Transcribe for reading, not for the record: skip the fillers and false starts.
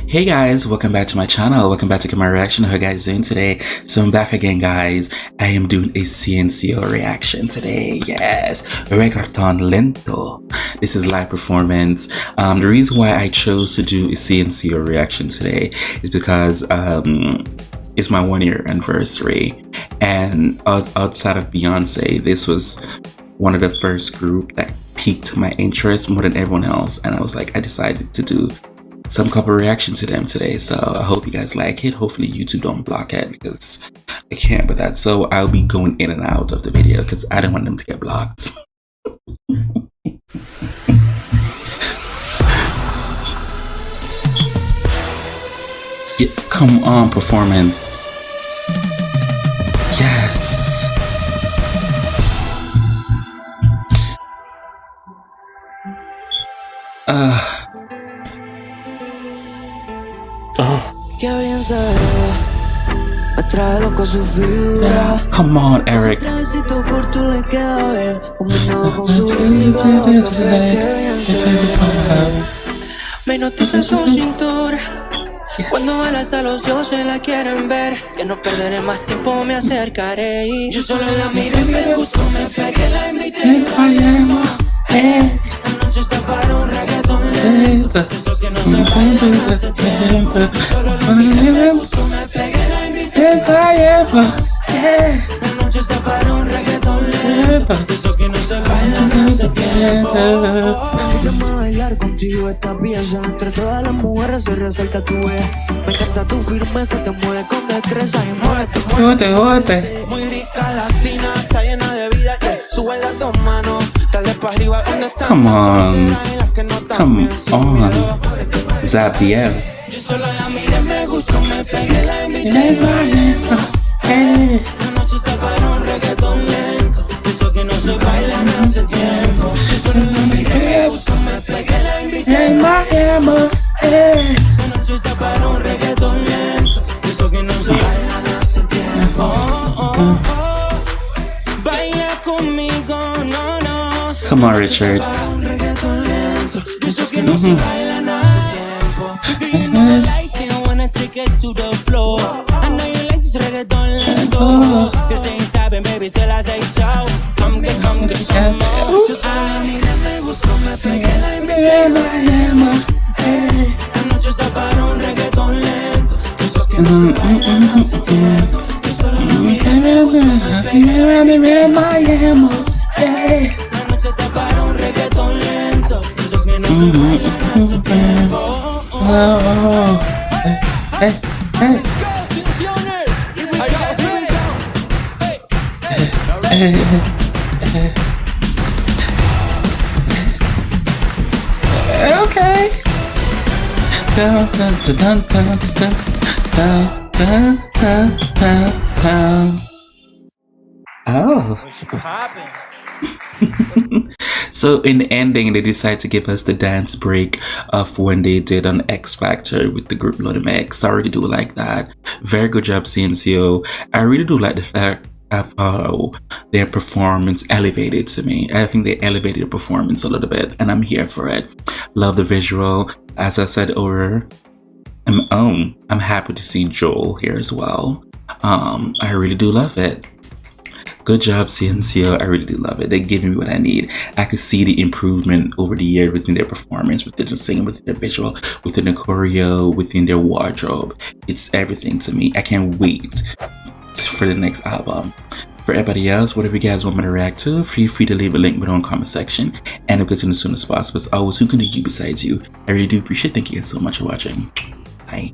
Hey guys, welcome back to my channel. Welcome back to my reaction. How you guys doing today? So I'm back again, guys. I am doing a CNCO reaction today. Yes, Reggaeton Lento. This is live performance. The reason why I chose to do a CNCO reaction today is because it's my 1-year anniversary, and outside of Beyonce, this was one of the first group that piqued my interest more than everyone else, and I was like, I decided to do some couple reaction to them today. So I hope you guys like it. Hopefully YouTube don't block it because I can't with that. So I'll be going in and out of the video because I don't want them to get blocked. Yeah, come on, performance. Yes. Qué bien se ve, me trae loco su figura. Come on, Eric. Travesito corto le queda bien, combinado con su vestido café. Qué bien se ve, me hipnotiza su cintura. Cuando baila esa loción se la quieren ver. Que no perderé más tiempo, me acercaré y yo solo la miré, me gustó, me pegué, la invité. La noche está para un reggaetón lento. Eso que no se baila hace tiempo. Solo la miré, me gustó, me pegué, la invité. La noche está para un reggaetón lento. Eso que no se baila hace tiempo. Invítame a bailar contigo esta pieza. Entre todas las mujeres se resalta tu vez. Me encanta tu firmeza, te mueve con destreza y muévete. Muy rica, latina, está llena de vida. Sube las dos manos, dale para arriba donde está. Come on. Come on. Zapiel. Yo solo la miré, me gustó, me pegué, la invité. La noche está para un reggaetón lento. Eso que no se baila en hace tiempo. Yo solo la miré, me gustó, me pegué, la invité. La noche está para un reggaetón lento. Eso que no se baila en hace tiempo. Baila conmigo, no, no. Come on, Richard. Un reggaetón lento. Eso que no se baila en hace tiempo. Do you know I like it when I take it to the floor? I know you like this reggaeton lento. This ain't stopping, baby, till I say so. Come get some more. Yo solo la miré, me gustó, me pegué, la invité. La noche está para un reggaetón lento. Eso que no se baila en hace tiempo. Yo solo la miré, me gustó, me pegué, la invité. La noche está para un reggaetón lento. Eso que no se baila en hace tiempo. Okay. Oh. So in the ending, they decided to give us the dance break of when they did on X Factor with the group Lil X. I really do like that. Very good job, CNCO. I really do like the fact of how their performance elevated to me. I think they elevated the performance a little bit, and I'm here for it. Love the visual. As I said over, I'm happy to see Joel here as well. I really do love it. Good job, CNCO. I really do love it. They're giving me what I need. I could see the improvement over the year within their performance, within the singing, within their visual, within the choreo, within their wardrobe. It's everything to me. I can't wait for the next album. For everybody else, whatever you guys want me to react to, feel free to leave a link below in the comment section, and I'll get to it as soon as possible. As always, who can do you besides you? I really do appreciate it. Thank you guys so much for watching. Bye.